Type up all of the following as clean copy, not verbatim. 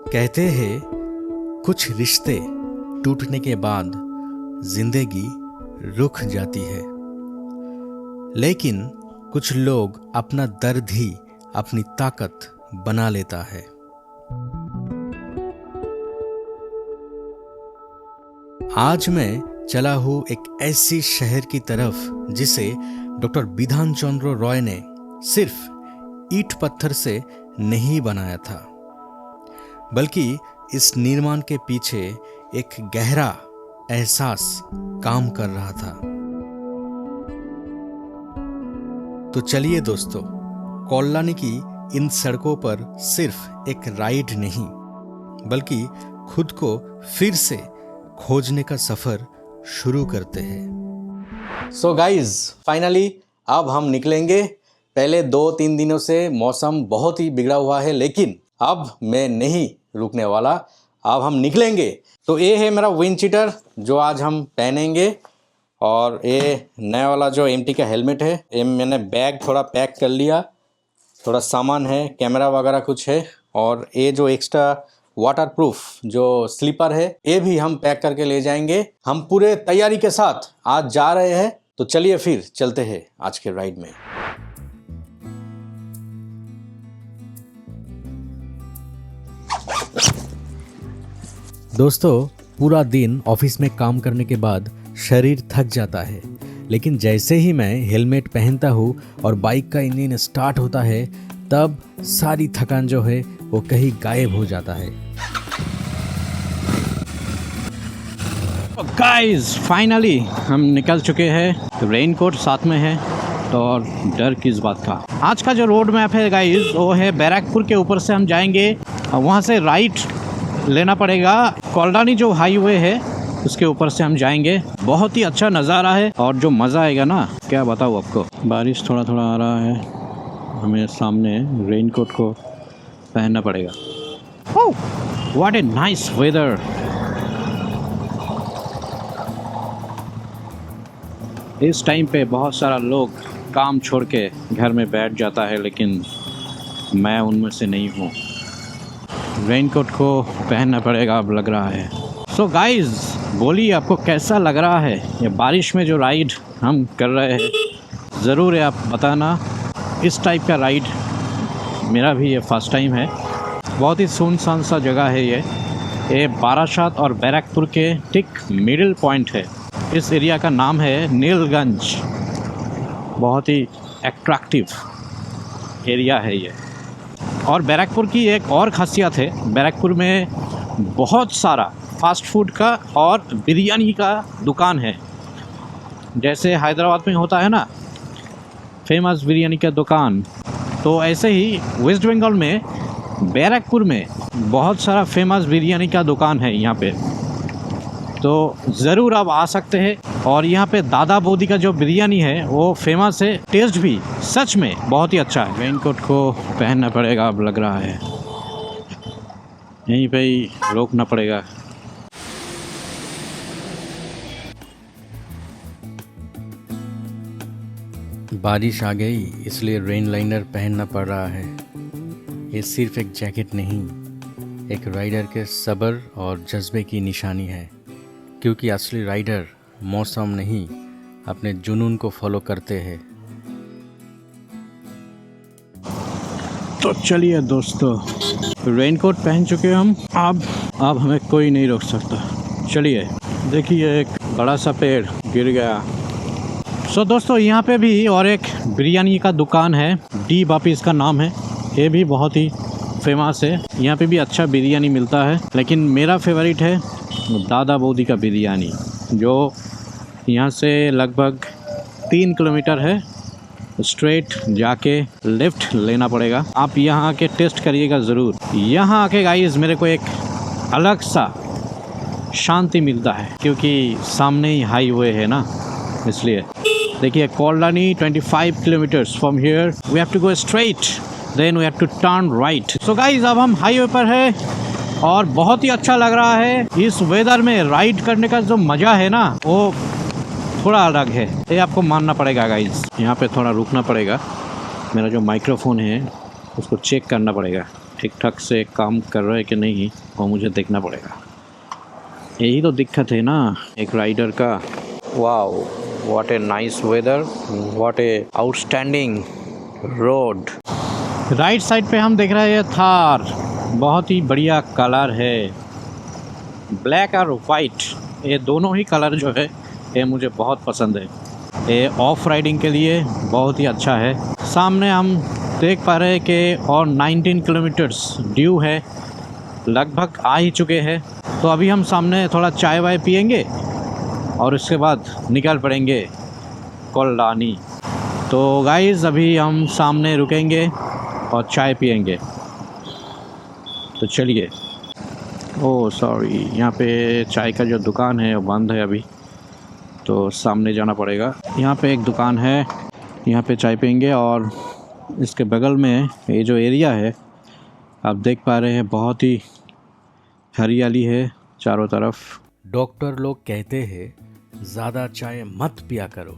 कहते हैं कुछ रिश्ते टूटने के बाद जिंदगी रुक जाती है, लेकिन कुछ लोग अपना दर्द ही अपनी ताकत बना लेता है। आज मैं चला हूँ एक ऐसी शहर की तरफ जिसे डॉक्टर बिधान चंद्र रॉय ने सिर्फ ईंट पत्थर से नहीं बनाया था, बल्कि इस निर्माण के पीछे एक गहरा एहसास काम कर रहा था। तो चलिए दोस्तों, कौल्लानी की इन सड़कों पर सिर्फ एक राइड नहीं, बल्कि खुद को फिर से खोजने का सफर शुरू करते हैं। सो गाइज, फाइनली अब हम निकलेंगे। पहले 2-3 दिनों से मौसम बहुत ही बिगड़ा हुआ है, लेकिन अब मैं नहीं रुकने वाला। अब हम निकलेंगे। तो ये है मेरा विंड चीटर जो आज हम पहनेंगे, और ये नया वाला जो एमटी का हेलमेट है। ये मैंने बैग थोड़ा पैक कर लिया, थोड़ा सामान है, कैमरा वगैरह कुछ है, और ये जो एक्स्ट्रा वाटरप्रूफ जो स्लीपर है ये भी हम पैक करके ले जाएंगे। हम पूरे तैयारी के साथ आज जा रहे हैं। तो चलिए फिर चलते हैं आज के राइड में। दोस्तों, पूरा दिन ऑफिस में काम करने के बाद शरीर थक जाता है, लेकिन जैसे ही मैं हेलमेट पहनता हूँ और बाइक का इंजन स्टार्ट होता है, तब सारी थकान जो है वो कहीं गायब हो जाता है। गाइस, फाइनली हम निकल चुके हैं। रेनकोट साथ में है, तो और डर किस बात का। आज का जो रोड मैप है गाइस, वो है बैरकपुर के ऊपर से हम जाएंगे, वहाँ से राइट लेना पड़ेगा। कौल्लानी जो हाईवे है उसके ऊपर से हम जाएंगे। बहुत ही अच्छा नज़ारा है, और जो मज़ा आएगा ना, क्या बताऊँ आपको। बारिश थोड़ा थोड़ा आ रहा है, हमें सामने रेनकोट को पहनना पड़ेगा। ओह, व्हाट ए नाइस वेदर। इस टाइम पे बहुत सारा लोग काम छोड़ के घर में बैठ जाता है, लेकिन मैं उनमें से नहीं हूँ। रेनकोट को पहनना पड़ेगा अब, लग रहा है। सो गाइज, बोलिए आपको कैसा लग रहा है ये बारिश में जो राइड हम कर रहे हैं। ज़रूर है आप बताना। इस टाइप का राइड मेरा भी ये फर्स्ट टाइम है। बहुत ही सुनसान सा जगह है ये बारासात और बैरकपुर के ठीक मिडिल पॉइंट है। इस एरिया का नाम है नीलगंज। बहुत ही अट्रैक्टिव एरिया है ये। और बैरकपुर की एक और ख़ासियत है, बैरकपुर में बहुत सारा फास्ट फूड का और बिरयानी का दुकान है। जैसे हैदराबाद में होता है ना फेमस बिरयानी का दुकान, तो ऐसे ही वेस्ट बंगाल में बैरकपुर में बहुत सारा फेमस बिरयानी का दुकान है यहाँ पे। तो ज़रूर आप आ सकते हैं। और यहाँ पे दादा बोदी का जो बिरयानी है वो फेमस है, टेस्ट भी सच में बहुत ही अच्छा है। रेनकोट को पहनना पड़ेगा अब, लग रहा है यहीं पे ही रोकना पड़ेगा। बारिश आ गई, इसलिए रेन लाइनर पहनना पड़ रहा है। ये सिर्फ एक जैकेट नहीं, एक राइडर के सब्र और जज्बे की निशानी है, क्योंकि असली राइडर मौसम नहीं, अपने जुनून को फॉलो करते हैं। तो चलिए दोस्तों, रेनकोट पहन चुके हम। अब हमें कोई नहीं रोक सकता। चलिए, देखिए एक बड़ा सा पेड़ गिर गया। सो दोस्तों, यहाँ पे भी और एक बिरयानी का दुकान है, डी बापी इसका नाम है। ये भी बहुत ही फेमस है। यहाँ पे भी अच्छा बिरयानी मिलता है, लेकिन मेरा फेवरेट है दादा बोदी का बिरयानी, जो यहाँ से लगभग 3 किलोमीटर है। स्ट्रेट जाके लेफ़्ट लेना पड़ेगा। आप यहाँ आके टेस्ट करिएगा ज़रूर। यहाँ आके गाइस मेरे को एक अलग सा शांति मिलता है, क्योंकि सामने ही हाईवे है ना, इसलिए। देखिए, कौल्लानी 25 kilometres from here we have to go straight, then we have to turn right. So guys, अब हम हाईवे पर है और बहुत ही अच्छा लग रहा है। इस वेदर में राइड करने का जो मज़ा है ना, वो थोड़ा अलग है, ये आपको मानना पड़ेगा गाइस। यहाँ पे थोड़ा रुकना पड़ेगा, मेरा जो माइक्रोफोन है उसको चेक करना पड़ेगा। ठीक ठाक से काम कर रहे कि नहीं वो मुझे देखना पड़ेगा। यही तो दिक्कत है ना एक राइडर का। Wow, what a nice weather, what a outstanding road. Right side पे हम देख रहे हैं थार, बहुत ही बढ़िया कलर है, ब्लैक और वाइट, ये दोनों ही कलर जो है ये मुझे बहुत पसंद है। ये ऑफ राइडिंग के लिए बहुत ही अच्छा है। सामने हम देख पा रहे हैं कि और 19 किलोमीटर्स ड्यू है, लगभग आ ही चुके हैं। तो अभी हम सामने थोड़ा चाय वाय पियेंगे और उसके बाद निकल पड़ेंगे कोल्लानी। तो गाइस अभी हम सामने रुकेंगे और चाय पियेंगे, तो चलिए। ओह सॉरी, यहाँ पे चाय का जो दुकान है वो बंद है अभी, तो सामने जाना पड़ेगा। यहाँ पे एक दुकान है, यहाँ पे चाय पियेंगे। और इसके बगल में ये जो एरिया है आप देख पा रहे हैं, बहुत ही हरियाली है चारों तरफ। डॉक्टर लोग कहते हैं ज़्यादा चाय मत पिया करो,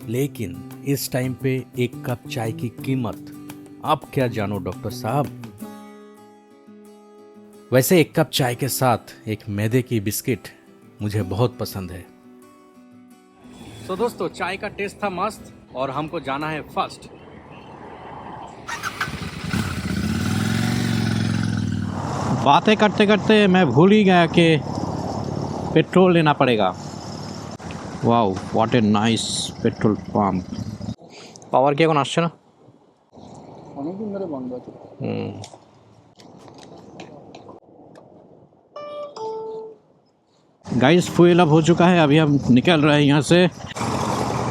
लेकिन इस टाइम पे एक कप चाय की कीमत आप क्या जानो डॉक्टर साहब। वैसे एक कप चाय के साथ एक मैदे की बिस्किट मुझे बहुत पसंद है। तो दोस्तों चाय का टेस्ट था मस्त और हमको जाना है फर्स्ट। बातें करते करते मैं भूल ही गया कि पेट्रोल लेना पड़ेगा। Wow, what a nice petrol pump. Power क्या कौन আসছে না? অনেকদিন ধরে বন্ধ আছে। गाइस फ्यूल अप हो चुका है, अभी हम निकल रहे हैं यहाँ से।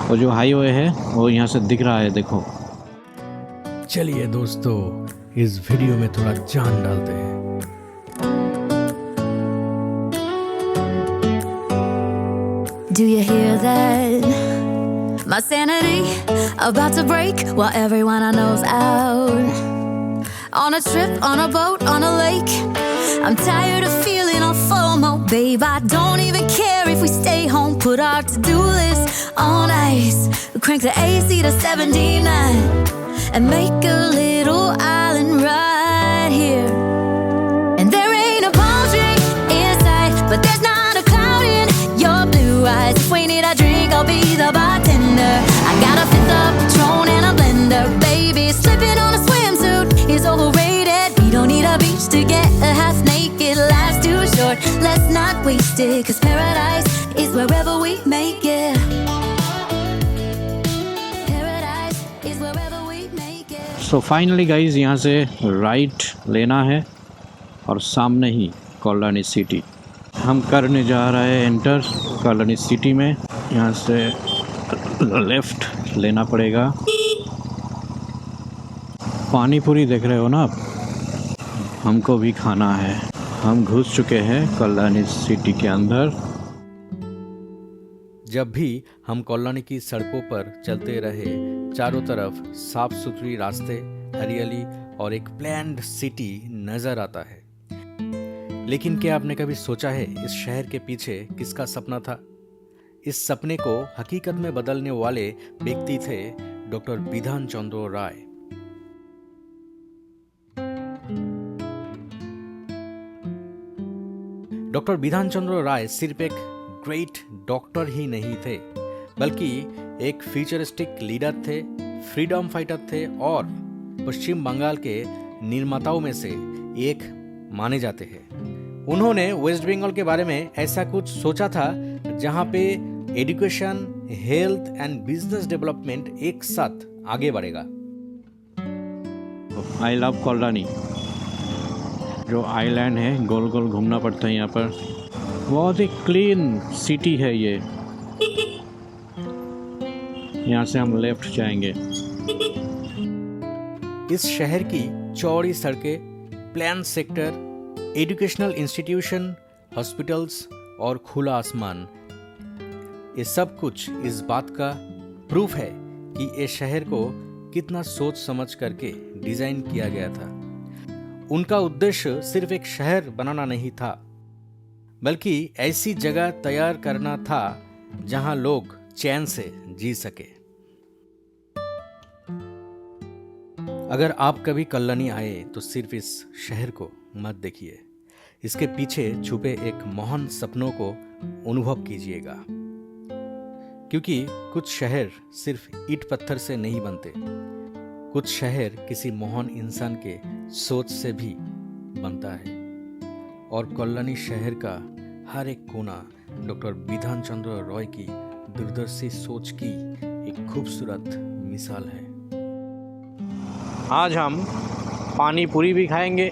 वो जो हाईवे है वो यहाँ से दिख रहा है, देखो। चलिए दोस्तों इस वीडियो में थोड़ा जान डालते हैं। Do you hear that? My sanity about to break while everyone I know's out. On a trip, on a boat, on a lake. I'm tired of feeling all FOMO, babe. I don't even care if we stay home. Put our to-do list on ice. Crank the AC to 79 and make a little island right here. And there ain't a palm tree in sight, but there's not a cloud in your blue eyes. If we need a drink, I'll be the bartender. I got a fifth of Patron and a blender, baby. Slipping on a swimsuit is overrated. We don't need a beach to get a half naked. Life's too short, let's not waste it. 'Cause paradise is wherever we make it. Paradise is wherever we make it. So finally guys यहाँ से right लेना है और सामने ही कोल्लानी city हम करने जा रहे हैं एंटर कोल्लानी सिटी में। यहाँ से लेफ्ट लेना पड़ेगा। पानी पूरी देख रहे हो ना आप, हमको भी खाना है। हम घुस चुके हैं कोल्लानी सिटी के अंदर। जब भी हम कोल्लानी की सड़कों पर चलते रहे, चारों तरफ साफ सुथरी रास्ते, हरियाली और एक प्लान्ड सिटी नजर आता है। लेकिन क्या आपने कभी सोचा है इस शहर के पीछे किसका सपना था? इस सपने को हकीकत में बदलने वाले व्यक्ति थे डॉक्टर बिधान चंद्र राय। डॉक्टर बिधान चंद्र राय सिर्फ एक ग्रेट डॉक्टर ही नहीं थे, बल्कि एक फ्यूचरिस्टिक लीडर थे, फ्रीडम फाइटर थे और पश्चिम बंगाल के निर्माताओं में से एक माने जाते हैं। उन्होंने वेस्ट बंगाल के बारे में ऐसा कुछ सोचा था जहां पे education, health and business development एक साथ आगे बढ़ेगा। आई लव कोल्लानी। जो आइलैंड है, गोल गोल घूमना पड़ता है यहाँ पर। बहुत ही क्लीन सिटी है ये। यहाँ से हम लेफ्ट जाएंगे। इस शहर की चौड़ी सड़कें, plan sector, educational institution, hospitals और खुला आसमान, ये सब कुछ इस बात का प्रूफ है कि ये शहर को कितना सोच समझ करके डिजाइन किया गया था। उनका उद्देश्य सिर्फ एक शहर बनाना नहीं था, बल्कि ऐसी जगह तैयार करना था जहां लोग चैन से जी सके। अगर आप कभी कल्लानी आए तो सिर्फ इस शहर को मत देखिए, इसके पीछे छुपे एक महान सपनों को अनुभव कीजिएगा। क्योंकि कुछ शहर सिर्फ ईंट पत्थर से नहीं बनते, कुछ शहर किसी महान इंसान के सोच से भी बनता है। और कल्लानी शहर का हर एक कोना डॉक्टर बिधान चंद्र रॉय की दूरदर्शी सोच की एक खूबसूरत मिसाल है। आज हम पानी पूरी भी खाएंगे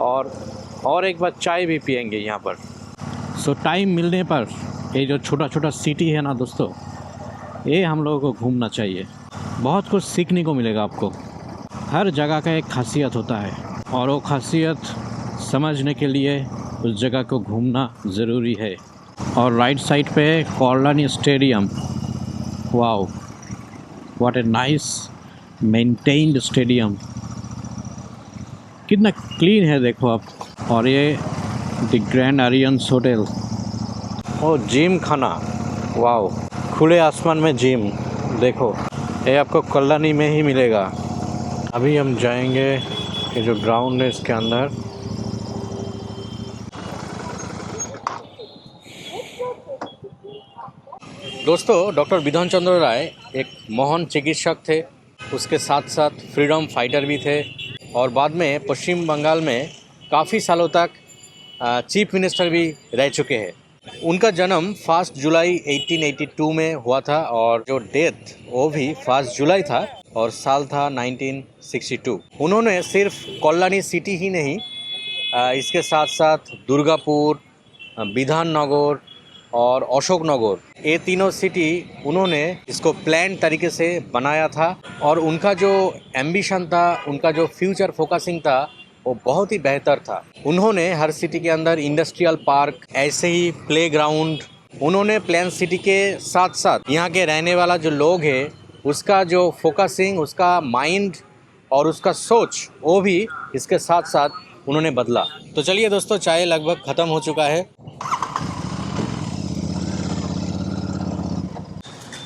और एक बार चाय भी पिएंगे यहाँ पर। सो टाइम मिलने पर ये जो छोटा छोटा सिटी है ना दोस्तों, ये हम लोगों को घूमना चाहिए। बहुत कुछ सीखने को मिलेगा आपको। हर जगह का एक खासियत होता है और वो खासियत समझने के लिए उस जगह को घूमना ज़रूरी है। और राइट साइड पे कॉल्लानी stadium, wow what a nice maintained stadium, कितना क्लीन है देखो आप। और ये द ग्रैंड आरियंस होटल और जिम खाना, वाओ खुले आसमान में जिम, देखो ये आपको कल्लानी में ही मिलेगा। अभी हम जाएंगे ये जो ग्राउंड है इसके अंदर। दोस्तों, डॉक्टर बिधान चंद्र राय एक महान चिकित्सक थे, उसके साथ साथ फ्रीडम फाइटर भी थे और बाद में पश्चिम बंगाल में काफ़ी सालों तक चीफ मिनिस्टर भी रह चुके हैं। उनका जन्म 1 जुलाई 1882 में हुआ था और जो डेथ वो भी 1 जुलाई था और साल था 1962। उन्होंने सिर्फ कल्लानी सिटी ही नहीं, इसके साथ साथ दुर्गापुर, बिधाननगर और अशोकनगर, ये तीनों सिटी उन्होंने इसको प्लान तरीके से बनाया था। और उनका जो एम्बिशन था, उनका जो फ्यूचर फोकसिंग था, वो बहुत ही बेहतर था। उन्होंने हर सिटी के अंदर इंडस्ट्रियल पार्क, ऐसे ही प्ले ग्राउंड, उन्होंने प्लान सिटी के साथ साथ यहाँ के रहने वाला जो लोग हैं उसका जो फोकसिंग, उसका माइंड और उसका सोच, वो भी इसके साथ साथ उन्होंने बदला। तो चलिए दोस्तों, चाय लगभग ख़त्म हो चुका है।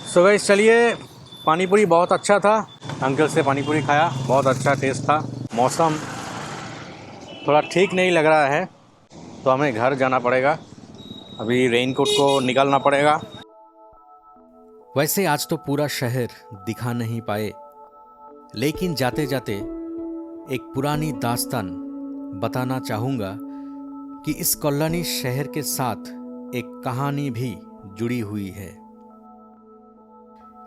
सो गाइस, चलिए, पानीपुरी बहुत अच्छा था। अंकल से पानीपुरी खाया, बहुत अच्छा टेस्ट था। मौसम थोड़ा ठीक नहीं लग रहा है तो हमें घर जाना पड़ेगा, अभी रेनकोट को निकालना पड़ेगा। वैसे आज तो पूरा शहर दिखा नहीं पाए, लेकिन जाते जाते एक पुरानी दास्तान बताना चाहूँगा कि इस कल्लानी शहर के साथ एक कहानी भी जुड़ी हुई है।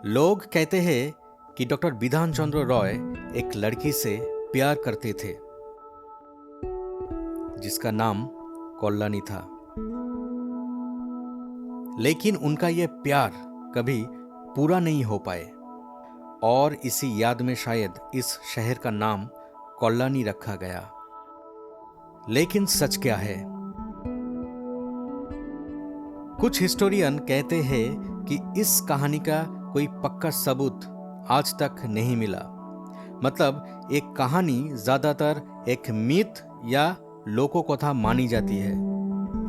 लोग कहते हैं कि डॉक्टर बिधान चंद्र रॉय एक लड़की से प्यार करते थे जिसका नाम कल्लानी था, लेकिन उनका यह प्यार कभी पूरा नहीं हो पाए और इसी याद में शायद इस शहर का नाम कल्लानी रखा गया। लेकिन सच क्या है? कुछ हिस्टोरियन कहते हैं कि इस कहानी का कोई पक्का सबूत आज तक नहीं मिला। मतलब एक कहानी ज्यादातर एक मिथ या लोको कथा मानी जाती है।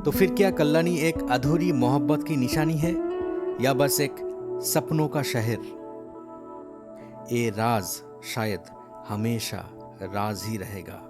तो फिर क्या कल्लानी एक अधूरी मोहब्बत की निशानी है या बस एक सपनों का शहर? ये राज शायद हमेशा राज ही रहेगा।